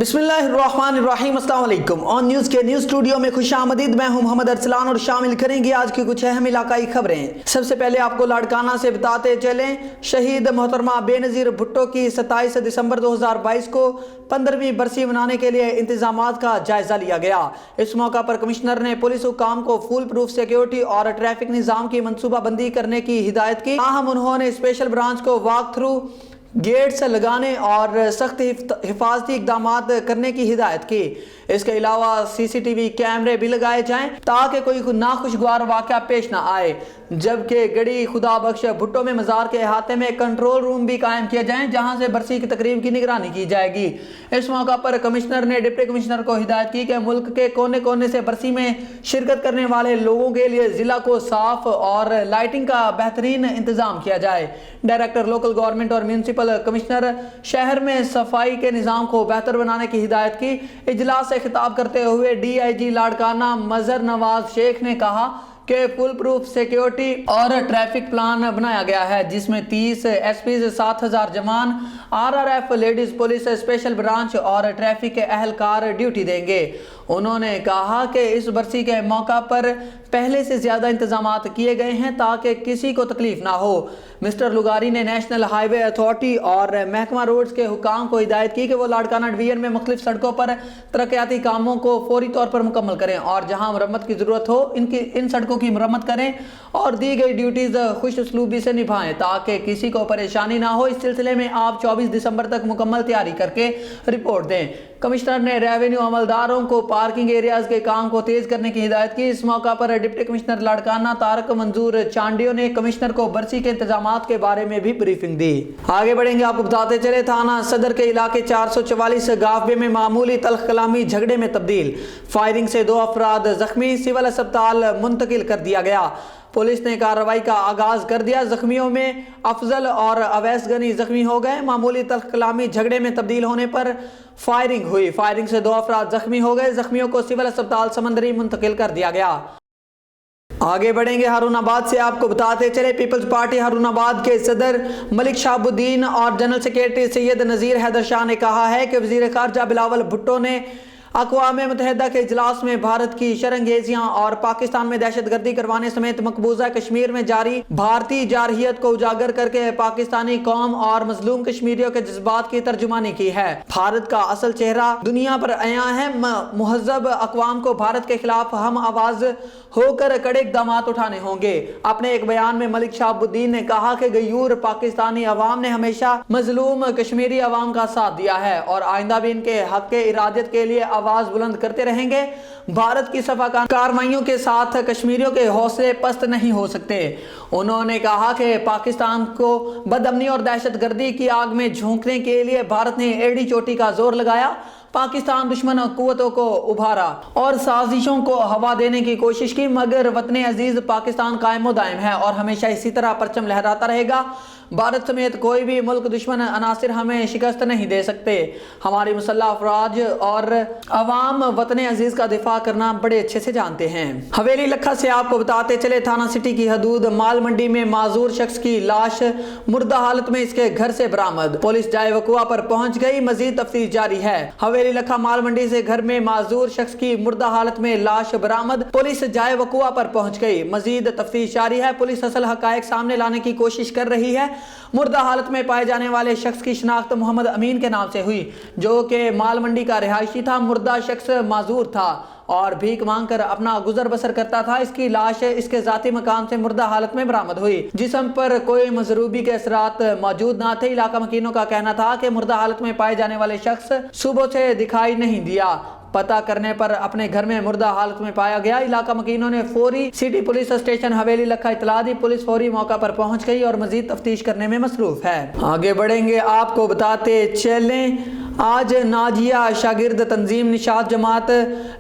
बिस्मिल्लाहिर्रहमानिर्रहीम, अस्सलाम वालेकुम। ऑन न्यूज़ के न्यूज़ स्टूडियो में खुशामदीद। मैं हूं मोहम्मद अरसलान और शामिल करेंगे आज की कुछ अहम इलाकाई खबरें। सबसे पहले आपको लाड़काना से बताते चलें, शहीद मोहतरमा बेनज़ीर भुट्टो की 27 दिसंबर 2022 को 15वीं बरसी मनाने के लिए इंतजामात का जायजा लिया गया। इस मौका पर कमिश्नर ने पुलिस हुकाम को फुल प्रूफ सिक्योरिटी और ट्रैफिक निज़ाम की मनसूबाबंदी करने की हिदायत की। ताहम उन्होंने स्पेशल ब्रांच को वॉक थ्रू गेट्स लगाने और सख्त हिफाजती इकदाम करने की हिदायत की। इसके अलावा CCTV कैमरे भी लगाए जाएं ताकि कोई नाखुशगवार वाक़या पेश ना आए। जबकि गड़ी खुदा बख्श भुट्टो में मज़ार के अहाते में कंट्रोल रूम भी कायम किए जाएं जहां से बरसी की तकरीब की निगरानी की जाएगी। इस मौका पर कमिश्नर ने डिप्टी कमिश्नर को हिदायत की कि मुल्क के कोने कोने से बरसी में शिरकत करने वाले लोगों के लिए ज़िला को साफ और लाइटिंग का बेहतरीन इंतज़ाम किया जाए। डायरेक्टर लोकल गवर्नमेंट और म्यूनसिपल कमिश्नर शहर में सफाई के निज़ाम को बेहतर बनाने की हिदायत की। इजलास से खिताब करते हुए DIG लाड़काना मजहर नवाज शेख ने कहा कि फुल प्रूफ सिक्योरिटी और ट्रैफिक प्लान बनाया गया है जिसमें 30 SPs, 7000 जवान, RRF ladies police, special branch और ट्रैफिक के अहलकार ड्यूटी देंगे। उन्होंने कहा कि इस बरसी के मौका पर पहले से ज़्यादा इंतजामात किए गए हैं ताकि किसी को तकलीफ ना हो। मिस्टर लुगारी ने नेशनल हाईवे अथॉरिटी और महकमा रोड्स के हुकाम को हिदायत की कि वो लाड़काना डिवीजन में मुख्तलिफ सड़कों पर तरक्याती कामों को फौरी तौर पर मुकम्मल करें और जहां मरम्मत की ज़रूरत हो इन सड़कों की मरम्मत करें और दी गई ड्यूटीज़ खुश उसलूबी से निभाएं ताकि किसी को परेशानी ना हो। इस सिलसिले में आप 24 दिसंबर तक मुकम्मल तैयारी करके रिपोर्ट दें। कमिश्नर ने रेवेन्यू अमलदारों को पार्किंग एरियाज के काम को तेज करने की हिदायत की। इस मौका पर डिप्टी कमिश्नर लाड़काना तारक मंजूर चांडियो ने कमिश्नर को बरसी के इंतजामात के बारे में भी ब्रीफिंग दी। आगे बढ़ेंगे, आपको बताते चले, थाना सदर के इलाके 444 गाफबे में मामूली तल्ख कलामी झगड़े में तब्दील। फायरिंग से 2 अफराद जख्मी, सिविल अस्पताल मुंतकिल कर दिया गया। पुलिस ने कार्रवाई का आगाज कर दिया। जख्मियों में अफजल और अवैस गनी जख्मी हो गए। मामूली तल्ख कलामी झगड़े में तब्दील होने पर फायरिंग हुई। फायरिंग से 2 अफराद जख्मी हो गए। जख्मियों को सिविल अस्पताल समंदरी मुंतकिल कर दिया गया। आगे बढ़ेंगे, हारूनाबाद से आपको बताते चले, पीपल्स पार्टी हारूनाबाद के सदर मलिक शाहबुद्दीन और जनरल सेक्रेटरी सैयद नज़ीर हैदर शाह ने कहा है कि वज़ीर ख़ारजा बिलावल भुट्टो ने अक़वाम मुत्तहिदा के इजलास में भारत की शरंगेजियां और पाकिस्तान में दहशतगर्दी करवाने समेत मकबूजा कश्मीर में जारी भारतीय जारहियत को उजागर करके पाकिस्तानी कौम और मजलूम कश्मीरियों के जज्बात की तर्जुमानी की है। भारत का असल चेहरा दुनिया पर आया है। मुहज़्ज़ब अक़वाम को भारत के खिलाफ हम आवाज़ होकर कड़े इक़दाम उठाने होंगे। अपने एक बयान में मलिक शाहबुद्दीन ने कहा कि गयूर पाकिस्तानी अवाम ने हमेशा मजलूम कश्मीरी अवाम का साथ दिया है और आइंदा भी इनके हक़ के इरादत के लिए आवाज बुलंद करते रहेंगे। भारत की सफा कार्रवाइयों के साथ कश्मीरियों के हौसले पस्त नहीं हो सकते। उन्होंने कहा कि पाकिस्तान को बदअमनी और दहशतगर्दी की आग में झोंकने के लिए भारत ने एड़ी चोटी का जोर लगाया। पाकिस्तान दुश्मन कुव्वतों को उभारा और साजिशों को हवा देने की कोशिश की, मगर वतन अजीज पाकिस्तान कायम दायम है और हमेशा इसी तरह परचम लहराता रहेगा। भारत समेत कोई भी मुल्क दुश्मन अनासिर हमें शिकस्त नहीं दे सकते। हमारी मुसल्लह अफराज और अवाम वतन अजीज का दिफा करना बड़े अच्छे से जानते हैं। हवेली लखा से आपको बताते चले, थाना सिटी की हदूद माल मंडी में माजूर शख्स की लाश मुर्दा हालत में इसके घर से बरामद। पुलिस जाए वकुआ पर पहुंच गई, मजीद तफ्तीश जारी है। हवेली लखा माल मंडी से घर में माजूर शख्स की मुर्दा हालत में लाश बरामद। पुलिस जाए वकुआ पर पहुंच गई, मजीद तफ्तीश जारी है। पुलिस असल हकायक सामने लाने की कोशिश कर रही है। मुर्दा हालत में पाए जाने वाले शख्स की शिनाख्त मोहम्मद अमीन के नाम से हुई जो कि माल मंडी का रिहायशी था। मुर्दा शख्स माजूर था और भीख मांगकर अपना गुजर बसर करता था। इसकी लाश इसके जाती मकान से मुर्दा हालत में बरामद हुई। जिस्म पर कोई मजरूबी के असरात मौजूद न थे। इलाका मकीनों का कहना था कि मुर्दा हालत में पाए जाने वाले शख्स सुबह से दिखाई नहीं दिया। पता करने पर अपने घर में मुर्दा हालत में पाया गया। इलाका मकीनों ने फौरी सिटी पुलिस स्टेशन हवेली लखा इतला दी। पुलिस फौरी मौका पर पहुंच गई और मजीद तफ्तीश करने में मसरूफ है। आगे बढ़ेंगे, आपको बताते चलें, आज नाजिया शागिर्द तंजीम निशात जमात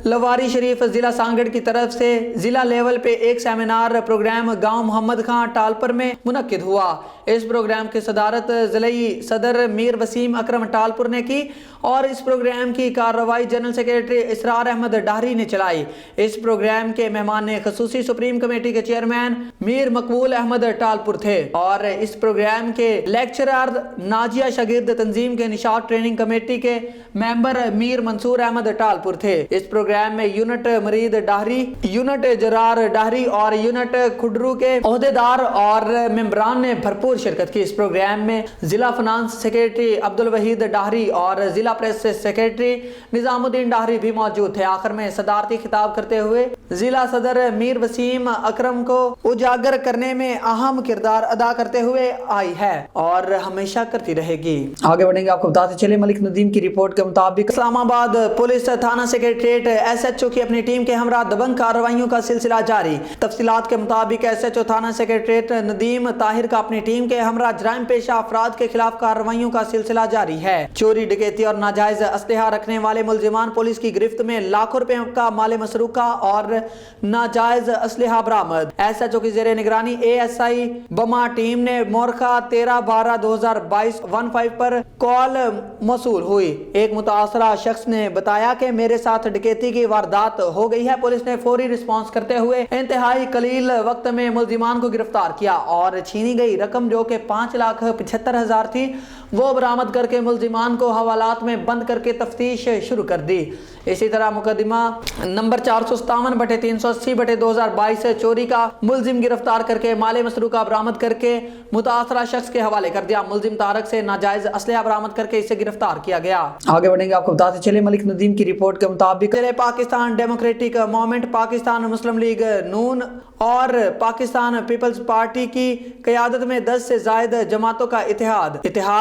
लवारी शरीफ जिला सांगड़ की तरफ से जिला लेवल पे एक सेमिनार प्रोग्राम गांव मोहम्मद खां टालपर में मुनक्किद हुआ। इस प्रोग्राम की सदारत ज़िलाई सदर मीर वसीम अकरम टालपुर ने की और इस प्रोग्राम की कार्रवाई जनरल सेक्रेटरी इसरार अहमद डाहरी ने चलाई। इस प्रोग्राम के मेहमान खसूसी सुप्रीम कमेटी के चेयरमैन मीर मकबूल अहमद टालपुर थे और इस प्रोग्राम के लेक्चरर नाजिया शागिर्द तंजीम के निशात ट्रेनिंग कमेटी के मेंबर मीर मंसूर अहमद टालपुर थे। इस प्रोग्राम में यूनिट मरीद डाहरी, यूनिट जरार डाहरी और यूनिट खुडरू के ओहदेदार और मेंबरान ने भरपूर शिरकत की। इस प्रोग्राम में जिला फाइनेंस सेक्रेटरी अब्दुल वहीद डाहरी और जिला प्रेस सेक्रेटरी निजामुद्दीन डाहरी भी मौजूद थे। आखिर में सदारती खिताब करते हुए जिला सदर मीर वसीम अकरम को उजागर करने में अहम किरदार अदा करते हुए आई है और हमेशा करती रहेगी। आगे बढ़ेंगे, आपको बताते चले मलिक नदीम की रिपोर्ट के मुताबिक इस्लामाबाद पुलिस थाना सेक्रेटरीट SHO की अपनी टीम के हमरा दबंग कार्रवाइयों का सिलसिला जारी। तफसीलात के मुताबिक SHO थाना सेक्रेटरीट नदीम ताहिर का अपनी टीम के हमरा जराइम पेशा अफराद के खिलाफ कार्रवाइयों का सिलसिला जारी है। चोरी, डकैती और नाजायज असलहा रखने वाले मुलजिमान पुलिस की गिरफ्त में लाखों रुपए का माल मसरूका और नाजायज असलहा बरामद। SHO की जेर निगरानी ASI बमा टीम ने मोरखा 13/12/2022 15 पर कॉल मौसूल हुई। एक मुतासरा शख्स ने बताया कि मेरे साथ डकैती की वारदात हो गई है। पुलिस ने फौरी रिस्पॉन्स करते हुए इंतहाई कलील वक्त में मुलजिमान को गिरफ्तार किया और छीनी गई रकम जो कि 5,75,000 थी वो बरामद करके मुलजिमान को हवालात में बंद करके तफ्तीश शुरू कर दी। इसी तरह मुकदमा नंबर 457/380/2022 से चोरी का मुलजिम गिरफ्तार करके माले मसरूका बरामद करके मुतासरा शख्स के हवाले कर दिया। मुलजिम तारक से नाजायज असलहा बरामद करके इसे गिरफ्तार किया गया। आगे बढ़ेंगे, आपको बताते चले मलिक नदीम की रिपोर्ट के मुताबिक पाकिस्तान डेमोक्रेटिक मूवमेंट, पाकिस्तान मुस्लिम लीग नून और पाकिस्तान पीपल्स पार्टी की क़यादत में 10 से ज़ायद जमातों का इतिहाद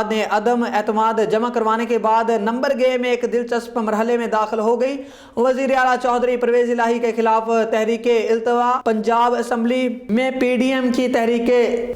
ने अदम एतमाद जमा करवाने के बाद नंबर गे में एक दिलचस्प मरहले में दाखिल हो गई। वज़ीर आला चौधरी परवेज इलाही के खिलाफ तहरीक इल्तवा पंजाब असम्बली में PDM की तहरीक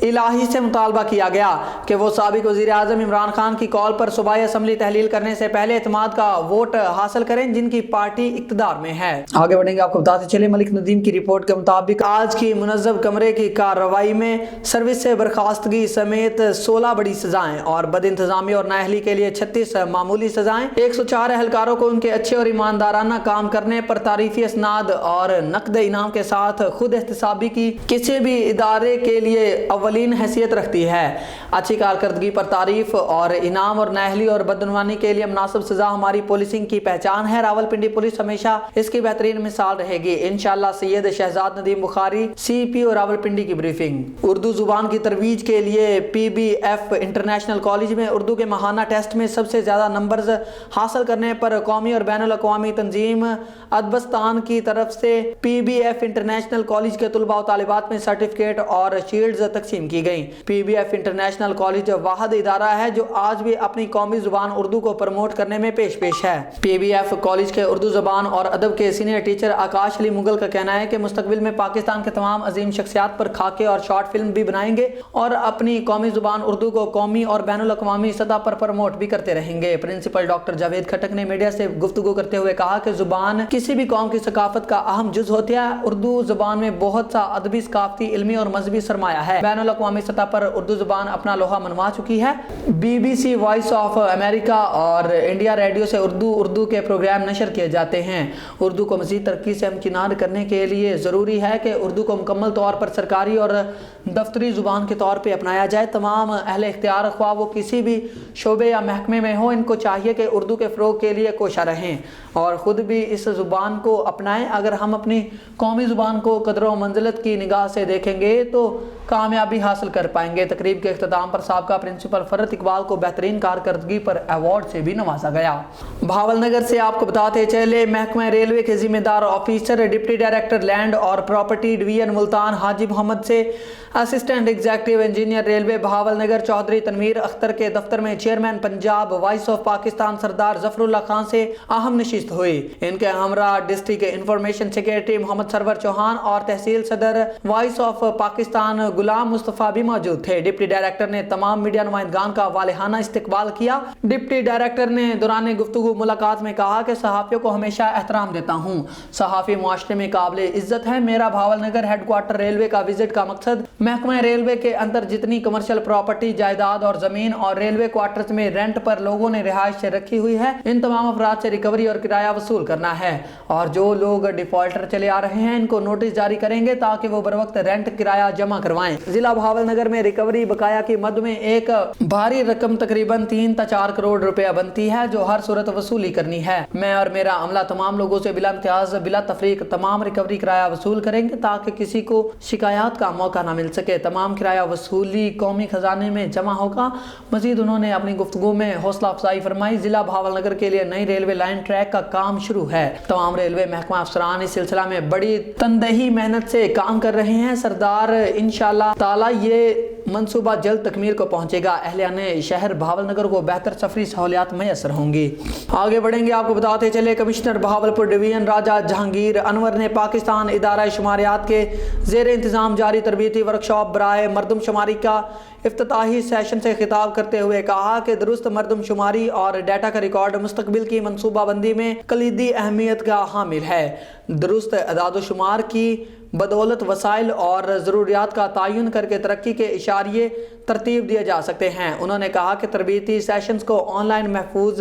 इलाही से मुतालबा किया गया कि वो साबिक वज़ीर आज़म इमरान खान की कॉल पर सूबाई असम्बली तहलील करने से पहले एतमाद का वोट हासिल करें जिनकी पार्टी इक़्तिदार में है। आगे बढ़ेंगे, आपको बताते चले मलिक नदीम की रिपोर्ट के मुताबिक आज की मुनज़्ज़म कमरे की कार्रवाई में सर्विस से बर्खास्तगी समेत 16 बड़ी सजाएं और बद इंतजामी और नाअहली के लिए 36 मामूली सजाएं। 104 एहलकारों को उनके अच्छे और ईमानदाराना काम करने पर तारीफी असनाद और नकद इनाम के साथ खुद एहतसाबी की किसी भी इदारे के लिए अव्वलीन हैसियत रखती है। अच्छी कारकर्दगी पर तारीफ और इनाम और नाअहली और बदनवानी के लिए मुनासिब सजा हमारी पुलिसिंग की पहचान है। रावलपिंडी पुलिस हमेशा इसकी बेहतरीन मिसाल रहेगी इंशाअल्लाह। सैयद शहजाद नदीम बुखारी, CPO रावलपिंडी की ब्रीफिंग। उर्दू जुबान की तरवीज के लिए PBF इंटरनेशनल कॉलेज में उर्दू के माहाना टेस्ट में सबसे ज्यादा नंबर्स हासिल करने पर कौमी और बैनुल अक़वामी तंजीम अदबस्तान की तरफ से PBF इंटरनेशनल कॉलेज के तुलबा और तालिबात में सर्टिफिकेट और शील्ड्स तकसीम की गई। PBF इंटरनेशनल कॉलेज वाहिद इदारा है जो आज भी अपनी कौमी जुबान उर्दू को प्रमोट करने में पेश है। PBF कॉलेज के उर्दू जुबान और अदब के सीनियर टीचर आकाश अली मुगल का कहना है कि मुस्तकबिल में पाकिस्तान के तमाम अजीम शख्सियात पर खाके और शॉर्ट फिल्म भी बनाएंगे और अपनी कौमी जुबान उर्दू को कौमी और बैनुल अक़वामी सतह पर प्रमोट भी करते रहेंगे। प्रिंसिपल डॉक्टर जावेद खटक ने मीडिया से गुफ्तगू करते हुए कहा कि जुबान किसी भी कौम की सकाफत का अहम जुज होती है। उर्दू जुबान में बहुत सा अदबी, सकाफती, इल्मी और मजहबी सरमाया है। बैनुल अक़वामी सतह पर उर्दू जुबान अपना लोहा मनवा चुकी है। BBC, वॉइस ऑफ अमेरिका और इंडिया रेडियो से उर्दू के प्रोग्राम नशर किए जाते हैं। उर्दू को मज़ीद तरक्की से हमकिनार करने के लिए ज़रूरी है कि उर्दू को मुकम्मल तौर पर सरकारी और दफ्तरी ज़ुबान के तौर पर अपनाया जाए। तमाम अहले इख्तियार ख्वाह वो किसी भी शोबे या महकमे में हो, इनको चाहिए कि उर्दू के फ़रोग़ के लिए कोशा रहें और ख़ुद भी इस ज़ुबान को अपनाएं। अगर हम अपनी कौमी ज़ुबान को कदर व मंजिलत की निगाह से देखेंगे तो कामयाबी हासिल कर पाएंगे। तकरीब के इख्तिताम पर साबका प्रिंसिपल फरत इकबाल को बेहतरीन कारकर्दगी पर अवार्ड से भी नवाजा गया। भावलनगर से आपको बताते चले महकमा रेलवे के जिम्मेदार ऑफिसर डिप्टी डायरेक्टर लैंड और प्रॉपर्टी डिवीजन मुल्तान हाजी मोहम्मद से assistant executive engineer railway Bahawalnagar Chaudhry Tanveer Akhtar के दफ्तर में chairman Punjab voice of Pakistan Sardar Zafarullah Khan से अहम नशिस्त हुई। इनके हमरा district information secretary Mohammad Sarwar Chauhan और तहसील सदर वॉइस ऑफ पाकिस्तान गुलाम मुस्तफा भी मौजूद थे। डिप्टी डायरेक्टर ने तमाम मीडिया नुमाइंदगान का वालेहाना इस्तकबाल किया। डिप्टी डायरेक्टर ने दौरान गुफ्तगू मुलाकात में कहा कि सहाफ़ियों को हमेशा एहतराम देता हूँ, सहाफ़ी मुआशरे में काबिल इज्जत है। मेरा भावलनगर हेडक्वार्टर रेलवे का विजिट का मकसद महकमा रेलवे के अंदर जितनी कमर्शियल प्रॉपर्टी, जायदाद और जमीन और रेलवे क्वार्टर्स में रेंट पर लोगों ने रिहाइश रखी हुई है, इन तमाम अफराद से रिकवरी और किराया वसूल करना है और जो लोग डिफॉल्टर चले आ रहे हैं इनको नोटिस जारी करेंगे ताकि वो बर वक्त रेंट किराया जमा करवाएं। जिला भावलनगर में रिकवरी बकाया की मद में एक भारी रकम तकरीबन 3 से 4 करोड़ रुपया बनती है जो हर सूरत वसूली करनी है। मैं और मेरा अमला तमाम लोगों से बिला इम्तियाज बिला तफरीक तमाम रिकवरी किराया वसूल करेंगे ताकि किसी को शिकायत का मौका न मिल सके। तमाम किराया वसूली कौमी खजाने में जमा होगा। मजीद उन्होंने अपनी गुफ्तगू में हौसला अफजाई फरमाई। जिला भावलनगर के लिए नई रेलवे लाइन ट्रैक का काम शुरू है। तमाम रेलवे महकमा अफसरान इस सिलसिला में बड़ी तनदेही मेहनत से काम कर रहे हैं। सरदार इंशाअल्लाह ताला ये मंसूबा जल्द तकमील को पहुंचेगा। अहलियाने शहर भावलनगर को बेहतर सफरी सहूलियात मैसर होंगी। आगे बढ़ेंगे, आपको बताते चले कमिश्नर बहावलपुर डिवीजन राजा जहांगीर अनवर ने पाकिस्तान इदारा शुमारियात के ज़ेर इंतज़ाम जारी तरबीती वर्कशॉप बराए मरदमशुमारी का इफ्तिताही सेशन से खिताब करते हुए कहा कि दुरुस्त मरदमशुमारी और डाटा का रिकॉर्ड मुस्तकबिल की मनसूबाबंदी में कलीदी अहमियत का हामिल है। दुरुस्त अदाद-ओ-शुमार की बदौलत वसाइल और ज़रूरियात का तयन करके तरक्की के इशारे तरतीब दिए जा सकते हैं। उन्होंने कहा कि तरबीती सेशंस को ऑनलाइन महफूज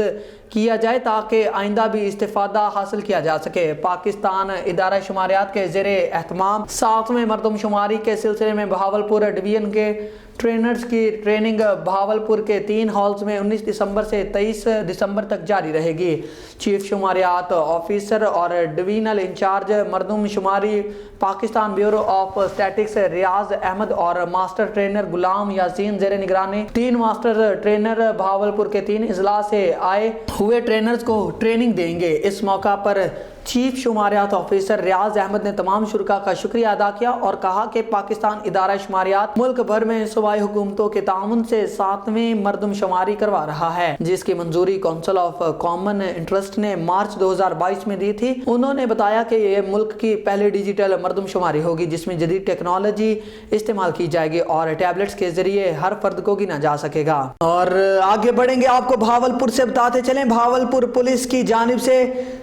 किया जाए ताकि आइंदा भी इस्तेफादा हासिल किया जा सके। पाकिस्तान इदारा शुमारियात के ज़ेरे एहतमाम 7वें मरदमशुमारी के सिलसिले में बहावलपुर डिवीजन के ट्रेनर्स की ट्रेनिंग बहावलपुर के 3 हॉल्स में 19 दिसंबर से 23 दिसंबर तक जारी रहेगी। चीफ शुमारियात ऑफिसर और डिवीजनल इंचार्ज मरदमशुमारी Pakistan bureau of statistics Riaz Ahmed और मास्टर ट्रेनर गुलाम यासीन ज़ेरे निगरानी 3 मास्टर ट्रेनर बहावलपुर के 3 अजला से आए हुए ट्रेनर्स को ट्रेनिंग देंगे। इस मौका पर चीफ शुमारियात ऑफिसर रियाज अहमद ने तमाम शुरका का शुक्रिया अदा किया और कहा कि पाकिस्तान इदारा शुमारियात मुल्क भर में सूबाई हुकूमतों के ताउन से 7वें मरदमशुमारी करवा रहा है, जिसकी मंजूरी काउंसिल ऑफ कॉमन इंटरेस्ट ने मार्च 2022 में दी थी। उन्होंने बताया कि ये मुल्क की पहली डिजिटल मरदमशुमारी होगी जिसमें जदीद टेक्नोलॉजी इस्तेमाल की जाएगी और टैबलेट्स के जरिए हर फर्द को गिना जा सकेगा। और आगे बढ़ेंगे, आपको भावलपुर से बताते चलें, भावलपुर पुलिस की जानिब से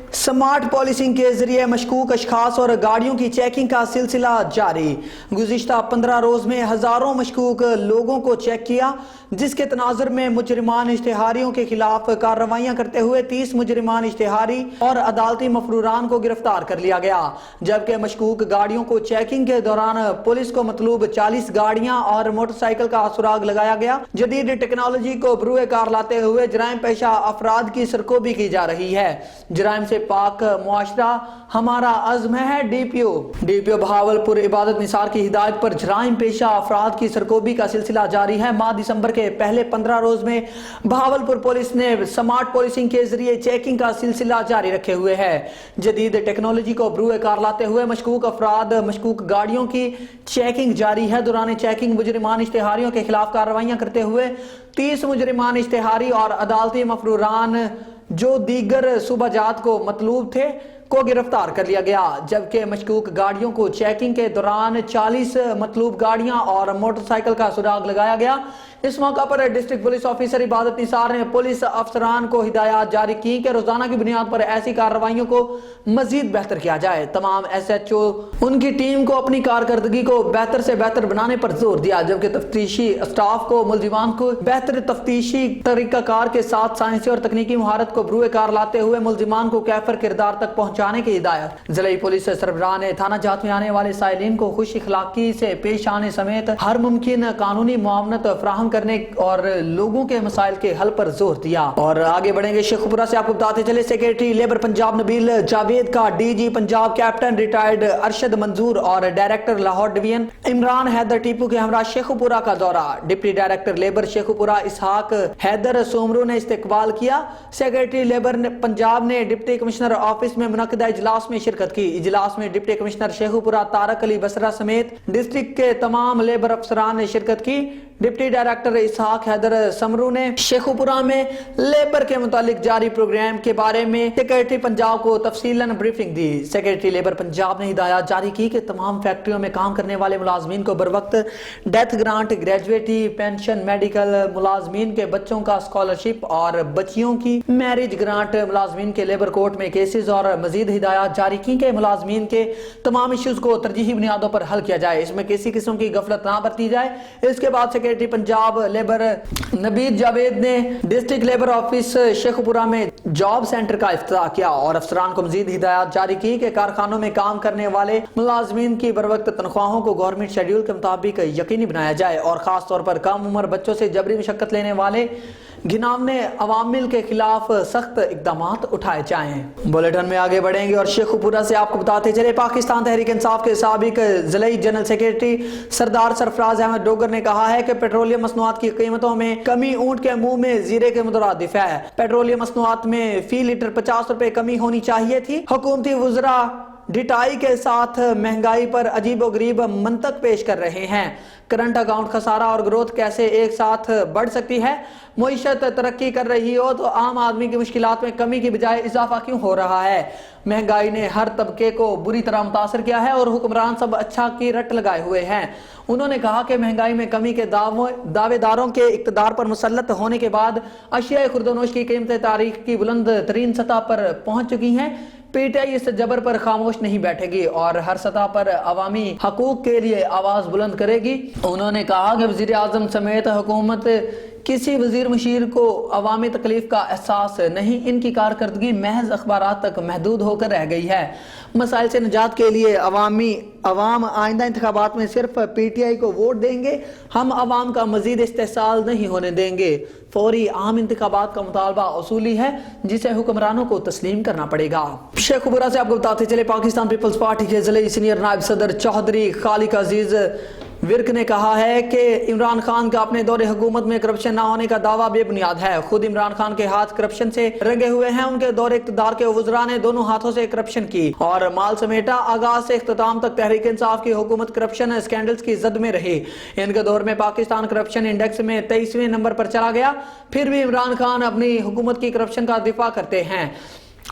स्मार्ट पॉलिसिंग के जरिए मशकूक अशखास और गाड़ियों की चेकिंग का सिलसिला जारी। गुज़िश्ता 15 रोज में हजारों मशकूक लोगों को चेक किया, जिसके तनाजुर में मुजरिमान इश्तिहारियों के खिलाफ कार्रवाइयां करते हुए 30 मुजरिमान इश्तिहारी और अदालती मफरूरान को गिरफ्तार कर लिया गया। जबकि मशकूक गाड़ियों को चेकिंग के दौरान पुलिस को मतलूब 40 गाड़ियां और मोटरसाइकिल का सुराग लगाया गया। जदीद टेक्नोलॉजी को बरूए कार लाते हुए जराइम पेशा अफराद की सरकोबी की जा रही है। जराइम से पाक मुआशरा हमारा अज़्म है। डीपीओ बहावलपुर इबादत निसार की हिदायत पर जराइम पेशा अफराद की सरकोबी का सिलसिला जारी है। माह दिसंबर के पहले 15 रोज में बहावलपुर पुलिस ने स्मार्ट पॉलिसिंग के जरिए चेकिंग का सिलसिला जारी रखे हुए है। जदीद टेक्नोलॉजी को बरूए कार लाते हुए मशकूक अफराद मशकूक गाड़ियों की चेकिंग जारी है। दौरान चेकिंग मुजरिमान इश्तिहारियों के खिलाफ कार्रवाइयां करते हुए 30 मुजरिमान इश्तिहारी और अदालती मफरूरान जो दीगर सूबाजात को मतलूब थे को गिरफ्तार कर लिया गया। जबकि मशकूक गाड़ियों को चेकिंग के दौरान 40 मतलूब गाड़ियां और मोटरसाइकिल का सुराग लगाया गया। इस मौका पर डिस्ट्रिक्ट पुलिस ऑफिसर इबादत निसार ने पुलिस अफसरान को हिदायत जारी की कि रोजाना की बुनियाद पर ऐसी कार्रवाइयों को मजीद बेहतर किया जाए। तमाम SHO उनकी टीम को अपनी कारकर्दगी को बेहतर से बेहतर बनाने पर जोर दिया, जबकि तफ्तीशी स्टाफ को मुलजिमान को बेहतर तफ्तीशी तरीकाकार के साथ साइंसी और तकनीकी महारत को बरूए कार लाते हुए मुलजिमान को कैफर किरदार तक पहुंचाने की हिदायत। जिला पुलिस सरबराह ने थाना जात में आने वाले साइलिन को खुश इखलाकी से पेश आने समेत हर मुमकिन कानूनी मुआवनत फराहम करने और लोगों के मसाइल के हल पर जोर दिया। और आगे बढ़ेंगे, शेखुपुरा से आपको बताते चले, सेक्रेटरी लेबर पंजाब नबील जावेद का DG Punjab captain retired Arshad मंजूर और डायरेक्टर लाहौर डिवीजन इमरान हैदर टीपू के हमरा शेखुपुरा का दौरा। डिप्टी डायरेक्टर लेबर शेखुपुरा इसहाक हैदर सोमरू ने इस्तकबाल किया। सेक्रेटरी लेबर पंजाब ने डिप्टी कमिश्नर ऑफिस में मुनक्किदा इजलास में शिरकत की। इजलास में डिप्टी कमिश्नर शेखुपुरा तारक अली बसरा समेत डिस्ट्रिक्ट के तमाम लेबर अफसरान ने शिरकत की। डिप्टी डायरेक्टर इसहाक हैदर समरू ने शेखुपुरा में लेबर के मुतालिक जारी प्रोग्राम के बारे में सेक्रेटरी पंजाब को तफसीलन ब्रीफिंग दी। सेक्रेटरी लेबर पंजाब ने हिदायत जारी की कि तमाम फैक्ट्रियों में काम करने वाले मुलाजमीन को बर वक्त death grant, gratuity pension, medical, मुलाजमीन के बच्चों का स्कॉलरशिप और बच्चियों की मैरिज ग्रांट, मुलाजमीन के लेबर कोर्ट में केसेस और मजीद हिदायत जारी की कि मुलाजमीन के तमाम इश्यूज को तरजीही बुनियादों पर हल किया जाए, इसमें किसी किस्म की गफलत ना बरती जाए। इसके बाद सेक्रेटरी पंजाब लेबर नबीद जावेद ने डिस्ट्रिक्ट लेबर ऑफिस शेखुपुरा में जॉब सेंटर का इफ्तिताह किया और अफसरान को मजीद हिदायत जारी की कि कारखानों में काम करने वाले मुलाजमीन की बर वक्त तनख्वाहों को गवर्नमेंट शेड्यूल के मुताबिक यकीनी बनाया जाए और खास तौर पर कम उम्र बच्चों से जबरी मशक्कत लेने वाले घिनौने अवामिल के खिलाफ सख्त इकदाम उठाए जाएं। बुलेटिन में आगे बढ़ेंगे और शेखुपुरा से आपको बताते चले, पाकिस्तान तहरीक इंसाफ के साबिक जिलाई जनरल सेक्रेटरी सरदार सरफराज अहमद डोगर ने कहा है कि पेट्रोलियम मसनूआत की कीमतों में कमी ऊंट के मुंह में जीरे के मुतरादिफ है। पेट्रोलियम मसनूआत में फी लीटर 50 रुपए कमी होनी चाहिए थी। हुकूमती वुज़रा डिटाई के साथ महंगाई पर अजीबोगरीब मंतक पेश कर रहे हैं। करंट अकाउंट खसारा और ग्रोथ कैसे एक साथ बढ़ सकती है? मुईशत तरक्की कर रही हो तो आम आदमी की मुश्किलात में कमी की बजाय इजाफा क्यों हो रहा है? महंगाई ने हर तबके को बुरी तरह मुतासर किया है और हुक्मरान सब अच्छा की रट लगाए हुए हैं। उन्होंने कहा कि महंगाई में कमी के दावेदारों के इक़्तिदार पर मुसल्लत होने के बाद अशिया खुर्दोनोश की कीमतें तारीख की बुलंद तरीन सतह पर पहुंच चुकी हैं। पीटीआई इस जबर पर खामोश नहीं बैठेगी और हर सतह पर अवामी हकूक के लिए आवाज बुलंद करेगी। उन्होंने कहा कि वज़ीर आज़म समेत हुकूमत किसी वजीर मुशीर को अवामी तकलीफ का एहसास नहीं, इनकी कारकर्दगी महज अखबारात तक महदूद होकर रह गई है। मसाइल से निजात के लिए अवाम आइंदा इंतखाबात में सिर्फ पीटीआई को वोट देंगे। हम अवाम का मजीद इस्तेहसाल नहीं होने देंगे। फौरी आम इंतखाबात का मुतालबा उसूली है जिसे हुक्मरानों को तस्लीम करना पड़ेगा। शेखुपुरा से आपको बताते चले, पाकिस्तान पीपल्स पार्टी के जिले सीनियर नायब सदर चौधरी खालिक अजीज विर्क ने कहा है कि इमरान खान का अपने दौरे हुकूमत में करप्शन न होने का दावा बेबुनियाद है। खुद इमरान खान के हाथ करप्शन से रंगे हुए हैं। उनके दौरे इक़्तिदार के वज़रा ने दोनों हाथों से करप्शन की और माल समेटा। आगाज से इख्तिताम तक तहरीक इंसाफ की हुकूमत करप्शन स्कैंडल्स की जद में रही। इनके दौर में पाकिस्तान करप्शन इंडेक्स में 23वें नंबर पर चला गया। फिर भी इमरान खान अपनी हुकूमत की करप्शन का दिफा करते हैं।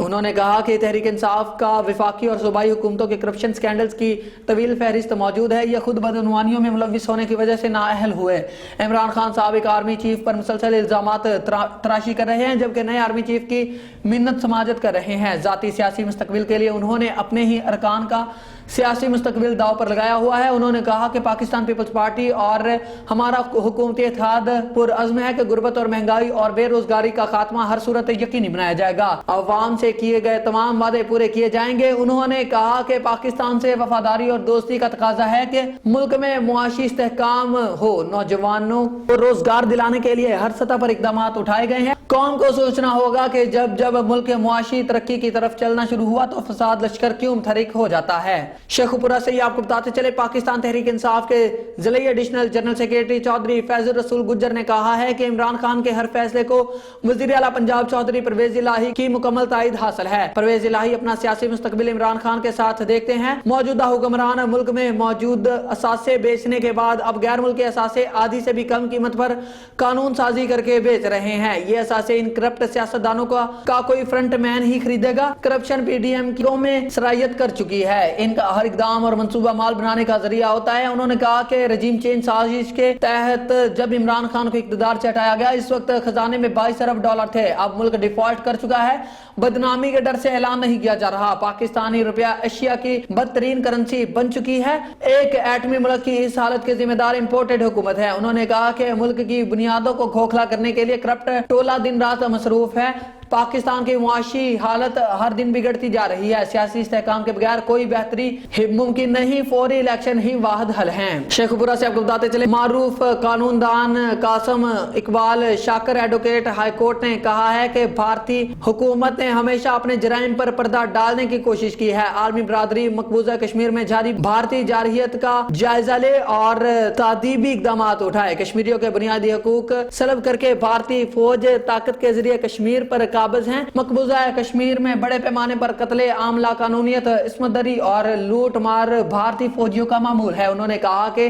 उन्होंने कहा कि तहरीक इंसाफ का विफाकी और सूबाई हुकूमतों के करप्शन स्कैंडल्स की तवील फहरिस्त मौजूद है। यह खुद बदअनवानियों में मुलविस होने की वजह से नाअहल हुए। इमरान खान साबिक आर्मी चीफ पर मुसलसल इल्जामात तराशी कर रहे हैं जबकि नए आर्मी चीफ की मिन्नत समाजत कर रहे हैं। जाती सियासी मुस्तकबिल के लिए उन्होंने अपने ही अरकान का सियासी मुस्तकबिल दाव पर लगाया हुआ है। उन्होंने कहा कि पाकिस्तान पीपल्स पार्टी और हमारा हुकूमती इत्तेहाद पुरअज़्म है कि गुर्बत और महंगाई और बेरोजगारी का खात्मा हर सूरत यकीनी बनाया जाएगा। अवाम से किए गए तमाम वादे पूरे किए जाएंगे। उन्होंने कहा कि पाकिस्तान से वफादारी और दोस्ती का तकाजा है कि मुल्क में मुआशी इस्तेहकाम हो। नौजवानों को रोजगार दिलाने के लिए हर सतह पर इकदाम उठाए गए हैं। कौम को सोचना होगा कि जब जब मुल्क मुआशी तरक्की की तरफ चलना शुरू हुआ तो फसाद लश्कर क्यों मुतहरिक हो जाता है। शेखुपुरा से ही आपको बताते चले, पाकिस्तान तहरीक इंसाफ के जिले additional general secretary Chaudhry Faizul Rasool Gujjar ने कहा है कि इमरान खान के हर फैसले को वजीर आला पंजाब चौधरी परवेज इलाही की मुकम्मल ताईद हासिल है। परवेज इलाही अपना सियासी मुस्तकबिल इमरान खान के साथ देखते हैं। मौजूदा हुक्मरान मुल्क में मौजूद असासे बेचने के बाद अब गैर मुल्की असासे आधी से भी कम कीमत पर कानून साजी करके बेच रहे हैं। ये असासे इन करप्ट सियासतदानों का कोई फ्रंट मैन ही खरीदेगा। करप्शन पीडीएम में सरायत कर चुकी है। इनका हर इकदाम और मंसूबा माल बनाने का जरिया होता है। उन्होंने कहा कि रजीम चेंज साजिश के तहत जब इमरान खान को इक़्तिदार से हटाया गया इस वक्त खजाने में 22 अरब डॉलर थे। अब मुल्क डिफॉल्ट कर चुका है। बदनामी के डर से ऐलान नहीं किया जा रहा। पाकिस्तानी रुपया एशिया की बदतरीन करेंसी बन चुकी है। एक एटमी मुल्क की इस हालत के जिम्मेदार इंपोर्टेड हुकूमत है। उन्होंने कहा कि मुल्क की बुनियादों को खोखला करने के लिए करप्ट टोला दिन रात मसरूफ है। पाकिस्तान की मुआशी हालत हर दिन बिगड़ती जा रही है। सियासी इस्तेहकाम के बगैर कोई बेहतरी मुमकिन नहीं। फौरी इलेक्शन ही वाहिद हल है। शेखुपुरा से आपको बताते चले, मारूफ कानूनदान कासम इकबाल शाकर एडवोकेट हाईकोर्ट ने कहा है कि भारतीय हुकूमत ने हमेशा अपने जराइम पर पर्दा डालने की कोशिश की है। आलमी बरादरी मकबूजा कश्मीर में जारी भारतीय जारहियत का जायजा ले और तादीबी इकदाम उठाए। कश्मीरियों के बुनियादी हकूक सलब करके भारतीय फौज ताकत के जरिए कश्मीर पर काबिज हैं। मकबूजा कश्मीर में बड़े पैमाने पर कत्ले आम, लाकानूनियत, इस्मतदरी और लूट मार भारतीय फौजियों का मामूल है। उन्होंने कहा कि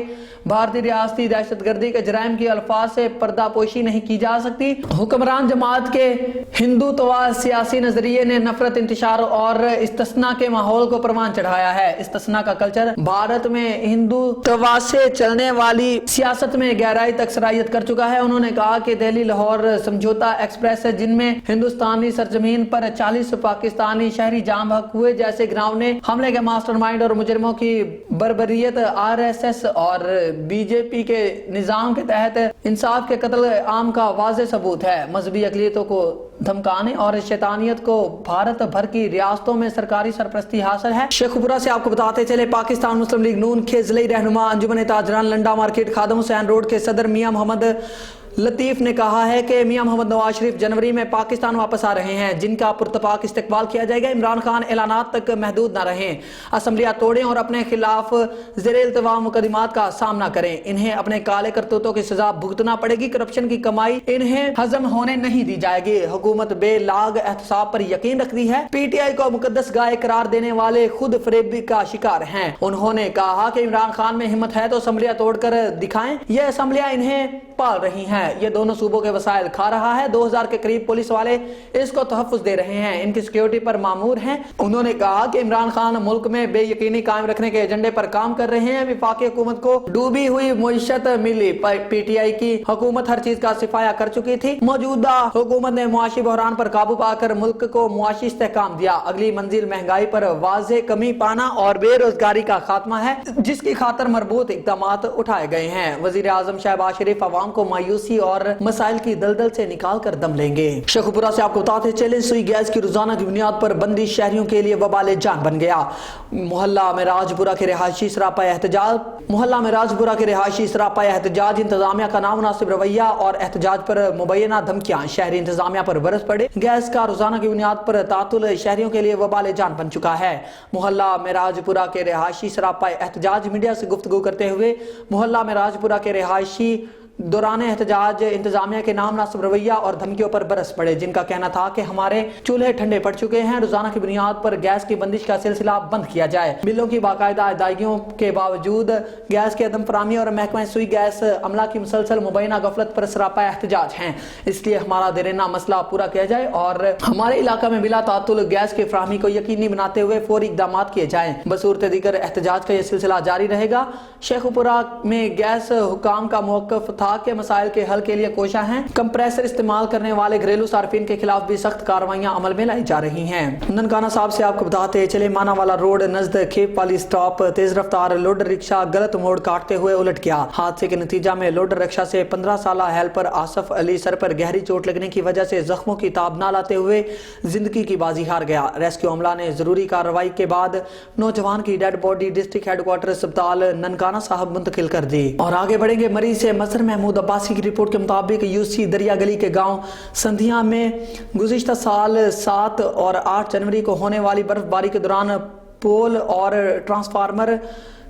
भारतीय रियासती दहशतगर्दी के जराइम की अल्फाज से पर्दापोशी नहीं की जा सकती। हुक्मरान जमात के हिंदुत्व सियासी नजरिए ने नफरत, इंतशार और इस्तिस्ना के माहौल को परवान चढ़ाया है। इस्तिस्ना का कल्चर भारत में हिंदुत्व से चलने वाली सियासत में गहराई तक सरायत कर चुका है। उन्होंने कहा कि दिल्ली लाहौर समझौता एक्सप्रेस जिनमें हिंदुस्तानी सरजमीन पर 40 पाकिस्तानी शहरी जाम बहक हुए जैसे घिनौने हमले के मास्टरमाइंड और मुजरिमों की बर्बरियत आरएसएस और बीजेपी के निजाम के तहत इंसाफ के कत्ल आम का वाज़ेह सबूत है। मजहबी अक़लियतों को धमकाने और शैतानियत को भारत भर की रियासतों में सरकारी सरपरस्ती हासिल है। शेखुपुरा से आपको बताते चले, पाकिस्तान मुस्लिम लीग नून के ज़िले रहनुमा अंजुमन ताजरान लंडा मार्केट खादम हुसैन रोड के सदर मियां मोहम्मद लतीफ़ ने कहा है कि मियां मोहम्मद नवाज शरीफ जनवरी में पाकिस्तान वापस आ रहे हैं, जिनका पुरतपाक इस्तकबाल किया जाएगा। इमरान खान ऐलानात तक महदूद न रहें, असम्बलियाँ तोड़ें और अपने खिलाफ ज़ेरे इल्तिवा मुकदमात का सामना करें। इन्हें अपने काले करतूतों की सजा भुगतना पड़ेगी। करप्शन की कमाई इन्हें हजम होने नहीं दी जाएगी। हुकूमत बेलाग एहतसाब पर यकीन रखती है। पीटीआई को मुकद्दस गाय करार देने वाले खुद फरेबी का शिकार हैं। उन्होंने कहा कि इमरान खान में हिम्मत है तो असम्बलियाँ तोड़कर दिखाएं। ये असम्बलियाँ इन्हें पाल रही हैं। ये दोनों सूबों के वसाइल खा रहा है। 2000 के करीब पुलिस वाले इसको तहफ़्फ़ुज़ दे रहे हैं, इनकी सिक्योरिटी पर मामूर हैं। उन्होंने कहा कि इमरान खान मुल्क में बेयकीनी कायम रखने के एजेंडे पर काम कर रहे हैं। विफाकी हुकूमत को डूबी हुई मुईशत मिली। पीटीआई की हुकूमत हर चीज का सिफाया कर चुकी थी। मौजूदा हुकूमत ने मुआशी बहरान पर काबू पाकर मुल्क को मुआशी इस्तेहकाम दिया। अगली मंजिल महंगाई पर वाज़ेह कमी पाना और बेरोजगारी का खात्मा है, जिसकी खातर मरबूत इक़दामात उठाए गए हैं। वज़ीर आज़म शहबाज शरीफ अवाम को मायूसी और मसाइल की दलदल से निकाल कर दम लेंगे। शेखुपुरा से आपको बताते चले, सुई गैस की रोजाना की बुनियाद पर बंदी शहरियों के लिए वबाले जान बन गया। मोहल्ला में राजपुरा के रिहायशी सरापा एहतजाज इंतजामिया का नामुनासिब रवैया और एहतजाज पर मुबैना धमकियां शहरी इंतजामिया पर बरस पड़े। गैस का रोजाना की बुनियाद पर तातुल शहरियों के लिए वबाले जान बन चुका है। मोहल्ला में राजपुरा के रिहायशी सरापा एहतजाज मीडिया से गुफ्तगू करते हुए मोहल्ला में राजपुरा के रिहायशी दौरान एहतजाज इंतजामिया के नामुनासिब रवैया और धमकियों पर बरस पड़े, जिनका कहना था कि हमारे चूल्हे ठंडे पड़ चुके हैं, रोजाना की बुनियाद पर गैस की बंदिश का सिलसिला बंद किया जाए। बिलों की बाकायदा अदायगियों के बावजूद गैस की अदम फरामी और महकमा सुई गैस अमला की मुसलसल मुबैना गफलत पर सरापा एहतजाज हैं। इसलिए हमारा देरेना मसला पूरा किया जाए और हमारे इलाका में बिला तातुल गैस की फराहमी को यकीनी बनाते हुए फौरी इक़दाम किए जाएं। बसूरत दीगर एहतजाज का यह सिलसिला जारी रहेगा। शेखुपुरा में गैस हुकाम का मौक़िफ़ था कि मसाइल के हल के लिए कोशा हैं। कंप्रेसर इस्तेमाल करने वाले घरेलू सार्फिन के खिलाफ भी सख्त कार्रवाइयां अमल में लाई जा रही हैं। ननकाना साहब से आपको बताते चले, मानावाला रोड नजद खेप वाली स्टॉप तेज रफ्तार लोडर रिक्शा गलत मोड़ काटते हुए उलट गया। हादसे के नतीजा में लोडर रिक्शा से 15 साल हेल्पर आसफ अली सर पर गहरी चोट लगने की वजह से जख्मों की ताब न लाते हुए जिंदगी की बाजी हार गया। रेस्क्यू अमला ने जरूरी कार्रवाई के बाद नौजवान की डेड बॉडी डिस्ट्रिक्ट हेडक्वार्टर अस्पताल ननकाना साहब मुंतकिल कर दी। और आगे बढ़ेंगे, मरीज से मजहर महमूद अब्बासी की रिपोर्ट के मुताबिक यूसी दरिया गली के गांव संधिया में गुज़िश्ता साल 7 और 8 जनवरी को होने वाली बर्फबारी के दौरान पोल और ट्रांसफार्मर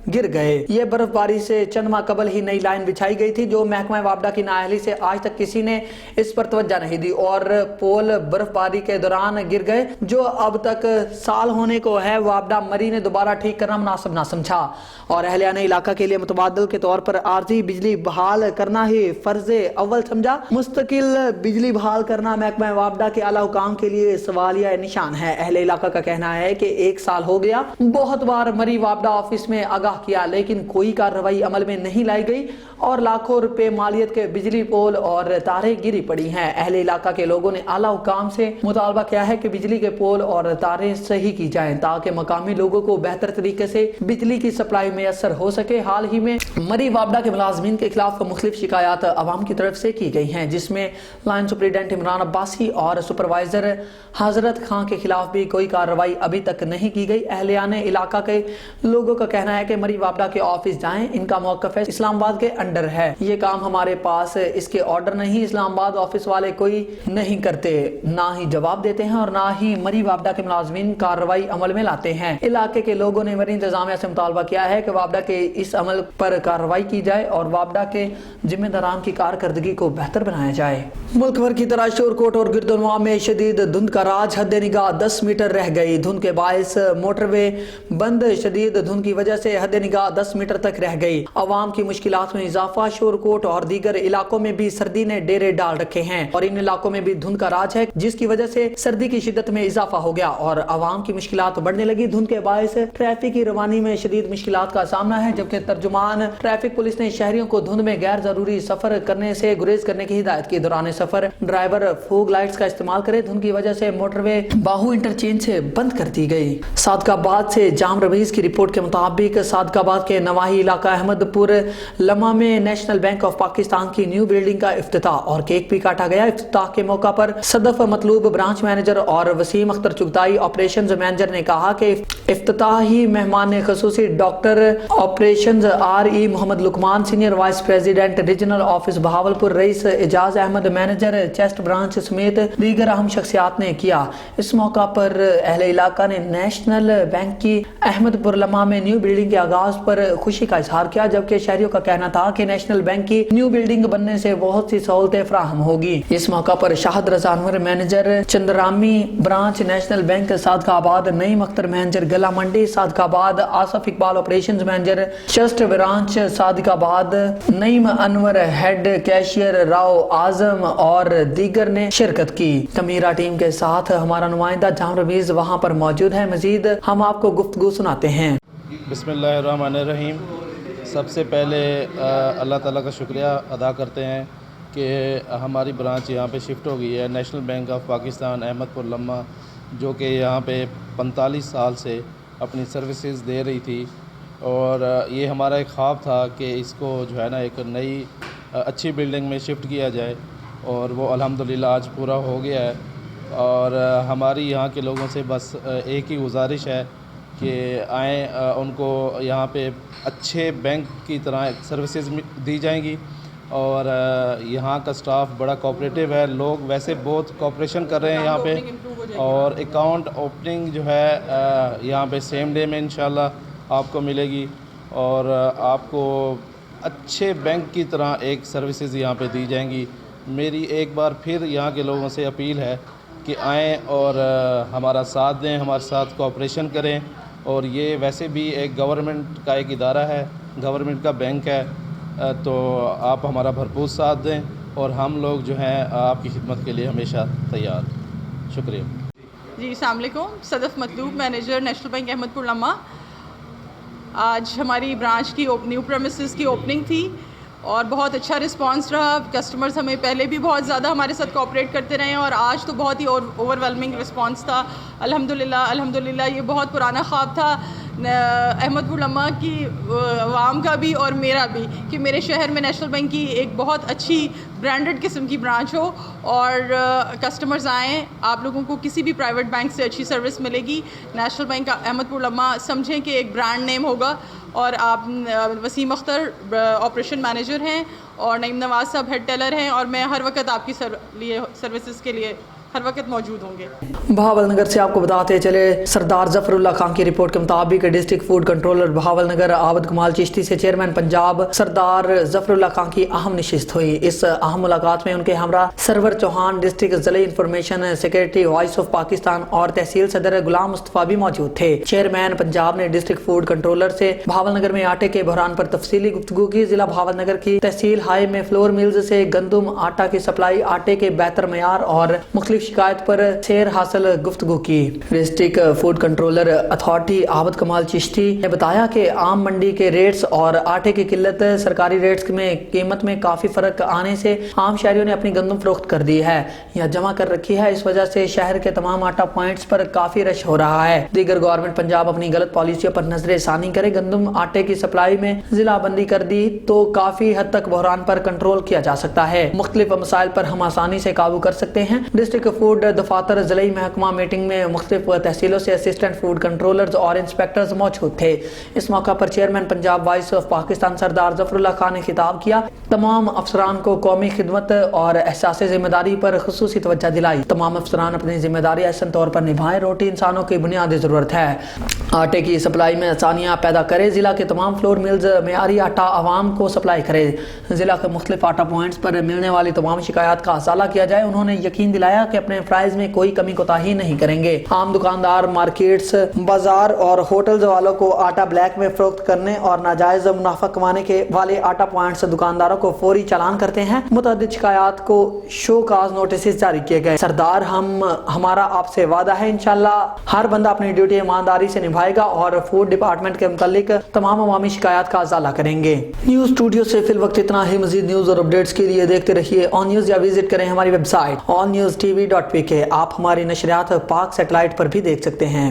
गिर गए। ये बर्फबारी से चंद माह कबल ही नई लाइन बिछाई गई थी, जो महकमा वापडा की नाअहली से आज तक किसी ने इस पर तवज्जो नहीं दी और पोल बर्फबारी के दौरान गिर गए, जो अब तक साल होने को है। वापडा मरी ने दोबारा ठीक करना मुनासिब ना समझा और अहलियाने इलाका के लिए मुतबादल के तौर पर आर्जी बिजली बहाल करना ही फर्जे अव्वल समझा। मुस्तकिल बिजली बहाल करना महकमा वापडा के आला हुकाम के लिए सवालिया निशान है। अहले इलाका का कहना है कि 1 साल हो गया, बहुत बार मरी वापडा ऑफिस में आगाह किया, लेकिन कोई कार्रवाई अमल में नहीं लाई गई और लाखों रुपए मालियत के बिजली पोल और तारें गिरी पड़ी हैं। अहले इलाका के लोगों ने आला हुकाम से मुतालबा किया है कि बिजली के पोल और तारें सही की जाएं, ताकि मकामी लोगों को बेहतर तरीके से बिजली की सप्लाई मैसर हो सके। हाल ही में मरी वापडा के मुलाजमीन के खिलाफ मुख्तलिफ शिकायत अवाम की तरफ से की गई हैं, जिसमें लाइन सुपरिटेंडेंट इमरान अब्बासी और सुपरवाइजर हजरत खां के खिलाफ भी कोई कार्रवाई अभी तक नहीं की गई। अहलियाने इलाका के लोगों का कहना है कि मरी वापडा के ऑफिस जाएं, इनका मौक़िफ़ है इस्लामाबाद के अंडर है, ये काम हमारे पास इसके ऑर्डर नहीं, इस्लामाबाद ऑफिस वाले कोई नहीं करते, ना ही जवाब देते हैं और ना ही मरी वापडा के मुलाजमीन कार्रवाई अमल में लाते हैं। इलाके के लोगों ने मरी इंतजामिया से मुतालबा किया है कि वापडा के इस अमल पर कार्रवाई की जाए और वापडा के जिम्मेदारान की कारकर्दगी को बेहतर बनाया जाए। मुल्क भर की तरह शोरकोट और गिरदोनवा में शदीद धुंध का राज, हद निगाह 10 मीटर रह गई। धुंध के बायस मोटरवे बंद, शदीद धुंध की वजह से हद निगाह 10 मीटर तक रह गई। अवाम की मुश्किलात में इजाफा, शोरकोट और दीगर इलाकों में भी सर्दी ने डेरे डाल रखे हैं और इन इलाकों में भी धुंध का राज है, जिसकी वजह से सर्दी की शिद्दत में इजाफा हो गया और अवाम की मुश्किलात बढ़ने लगी। धुंध के बायस ट्रैफिक की रवानी में शदीद मुश्किलात का सामना है, जबकि तर्जुमान ट्रैफिक पुलिस ने शहरियों को धुंध में गैर जरूरी सफर करने से गुरेज करने की हिदायत की। दौरान सफर ड्राइवर फोग लाइट्स का इस्तेमाल करे। धुंध की वजह से मोटरवे बाहू इंटरचेंज से बंद कर दी गई। सादकाबाद से जाम रवीज की रिपोर्ट के मुताबिक सादकाबाद के नवाही इलाका अहमदपुर लम्हा में नेशनल बैंक ऑफ पाकिस्तान की न्यू बिल्डिंग का इफ्तिताह और केक भी काटा गया। इफ्तिताह के मौका पर सदफ मतलूब ब्रांच मैनेजर और वसीम अख्तर चुगताई ऑपरेशंस मैनेजर ने कहा कि इफ्तिताही मेहमान खसूसी doctor operations RE Mohammad Luqman, senior vice president regional office Bahawalpur Raees Ejaz Ahmed, manager chest branch समेत दीगर अहम शख्सियात ने किया। इस मौका पर अहले इलाका ने नेशनल बैंक की अहमदपुर लम्हा में न्यू बिल्डिंग के आगाज पर खुशी का इजहार किया, जबकि शहरियों का कहना था कि नेशनल बैंक की न्यू बिल्डिंग बनने से बहुत सी सहूलतें फराहम होगी। इस मौका पर शाहद रजा अनवर, मैनेजर चंद्रामी branch national bank Sadiqabad, Naeem Akhtar, manager गला मंडी Sadiqabad, Asif Iqbal, operations manager chest branch Sadiqabad, Naeem Anwar, head cashier Rao Azam और दीगर ने शिरकत की। तमीरा टीम के साथ हमारा नुमाइंदा जाम रवीज वहां पर मौजूद है। मजीद हम आपको गुफ्तगू सुनाते हैं। बिस्मिल्लाहिर्रहमानिर्रहीम। सबसे पहले अल्लाह ताला का शुक्रिया अदा करते हैं कि हमारी ब्रांच यहाँ पे शिफ्ट हो गई है। National bank of Pakistan Ahmedpur Lamma, जो कि यहाँ पे 45 साल से अपनी सर्विसेज दे रही थी और ये हमारा एक ख्वाब था कि इसको जो है ना एक नई अच्छी बिल्डिंग में शिफ्ट किया जाए और वो अल्हम्दुलिल्लाह आज पूरा हो गया है। और हमारी यहाँ के लोगों से बस एक ही गुजारिश है कि आएँ, उनको यहाँ पे अच्छे बैंक की तरह सर्विसेज दी जाएंगी और यहाँ का स्टाफ बड़ा कोऑपरेटिव है। लोग वैसे बहुत कोऑपरेशन कर रहे हैं यहाँ पे और अकाउंट ओपनिंग जो है यहाँ पे सेम डे में इंशाल्लाह आपको मिलेगी और आपको अच्छे बैंक की तरह एक सर्विसेज यहाँ पे दी जाएंगी। मेरी एक बार फिर यहाँ के लोगों से अपील है कि आएँ और हमारा साथ दें, हमारे साथ कोऑपरेशन करें। और ये वैसे भी एक गवर्नमेंट का एक इदारा है, गवर्नमेंट का बैंक है, तो आप हमारा भरपूर साथ दें और हम लोग जो हैं आपकी खिदमत के लिए हमेशा तैयार। शुक्रिया जी। अस्सलाम वालेकुम। सदफ मतलूब, मैनेजर नेशनल बैंक अहमदपुर लम्हा। आज हमारी ब्रांच की न्यू प्रेमिसेस की ओपनिंग थी और बहुत अच्छा रिस्पांस रहा। कस्टमर्स हमें पहले भी बहुत ज़्यादा हमारे साथ कोऑपरेट करते रहे और आज तो बहुत ही ओवरवेलमिंग रिस्पांस था। अल्हम्दुलिल्लाह ये बहुत पुराना ख्वाब था अहमदपुर लम्हा की आवाम का भी और मेरा भी कि मेरे शहर में नेशनल बैंक की एक बहुत अच्छी ब्रांडेड किस्म की ब्रांच हो और कस्टमर्स आएँ, आप लोगों को किसी भी प्राइवेट बैंक से अच्छी सर्विस मिलेगी। नेशनल बैंक अहमदपुर लम्हा समझें कि एक ब्रांड नेम होगा और आप वसीम अख्तर ऑपरेशन मैनेजर हैं और नईम नवाज साहब हेड टेलर हैं और मैं हर वक्त आपकी सर्विसेज के लिए हर वक्त मौजूद होंगे। बहावलनगर से आपको बताते चले, सरदार जफरुल्लाह खान की रिपोर्ट के मुताबिक डिस्ट्रिक्ट फूड कंट्रोलर बहावलनगर आबद कमाल चिश्ती से चेयरमैन पंजाब सरदार जफरुल्लाह खान की अहम नशिस्त हुई। इस अहम मुलाकात में उनके हमरा सरवर चौहान, डिस्ट्रिक्ट ज़िले information secretary voice of Pakistan और तहसील सदर गुलाम मुस्तफा भी मौजूद थे। चेयरमैन पंजाब ने डिस्ट्रिक्ट फूड कंट्रोलर से बहावलनगर में आटे के बहरान पर तफसीली गुफ्तगू की। जिला बहावलनगर की तहसील हाई में फ्लोर मिल्स से गंदम आटा की सप्लाई, आटे के बेहतर मयार और मुख्तलिफ शिकायत पर सैर हासिल गुफ्तगू की। डिस्ट्रिक्ट फूड कंट्रोलर अथॉरिटी आबद कमाल चिश्ती ने बताया कि आम मंडी के रेट्स और आटे की किल्लत, सरकारी रेट्स में कीमत में काफी फर्क आने से आम शहरियों ने अपनी गंदम फरोख्त कर दी है या जमा कर रखी है। इस वजह से शहर के तमाम आटा पॉइंट्स पर काफी रश हो रहा है। दीगर गवर्नमेंट पंजाब अपनी गलत पॉलिसियों पर नजर सानी करे, गंदम आटे की सप्लाई में जिला बंदी कर दी तो काफी हद तक बहरान पर कंट्रोल किया जा सकता है। मुख्तलिफ मसाइल पर हम आसानी से काबू कर सकते हैं। डिस्ट्रिक्ट डिस्ट्रिक्ट फूड दफातर ज़िली महकमा मीटिंग में मुख्तलिफ तहसीलों से असिस्टेंट फूड कंट्रोलर्स और इंस्पेक्टर्स मौजूद थे। इस मौका पर chairman Punjab voice of Pakistan Sardar Zafarullah Khan ने खिताब किया। तमाम अफसरान को कौमी खिदमत और एहसास ज़िम्मेदारी पर खुसूसी तवज्जो दिलाई। तमाम अफसरान अपनी जिम्मेदारी अहसन तौर पर निभाएं। रोटी इंसानों की बुनियादी ज़रूरत है। आटे की सप्लाई में आसानियाँ पैदा करें। ज़िला के तमाम फ्लोर मिल्स मेयारी आटा आवाम को सप्लाई करें। ज़िला के मुख्तलिफ आटा पॉइंट्स पर मिलने वाली तमाम शिकायत का असाला किया जाए। उन्होंने यकीन दिलाया कि अपने प्राइस में कोई कमी कोताही नहीं करेंगे। आम दुकानदार मार्केट्स, बाजार और होटल्स वालों को आटा ब्लैक में फरोख्त करने और नाजायज मुनाफा कमाने के वाले आटा पॉइंट्स दुकानदारों को फौरी चालान करते हैं। मुतअद्दिद शिकायत को शो काज नोटिस जारी किए गए। सरदार हमारा आपसे वादा है, इंशाल्लाह हर बंदा अपनी ड्यूटी ईमानदारी से निभाएगा और फूड डिपार्टमेंट के मुतालिक तमाम अवामी शिकायत का अजाला करेंगे। न्यूज़ स्टूडियो से फिल वक्त इतना ही। मजीद न्यूज़ और अपडेट्स के लिए देखते रहिए ऑन न्यूज़ या विजिट करें हमारी वेबसाइट OnNewsTV.pk। आप हमारी नशरियात पाक सेटेलाइट पर भी देख सकते हैं।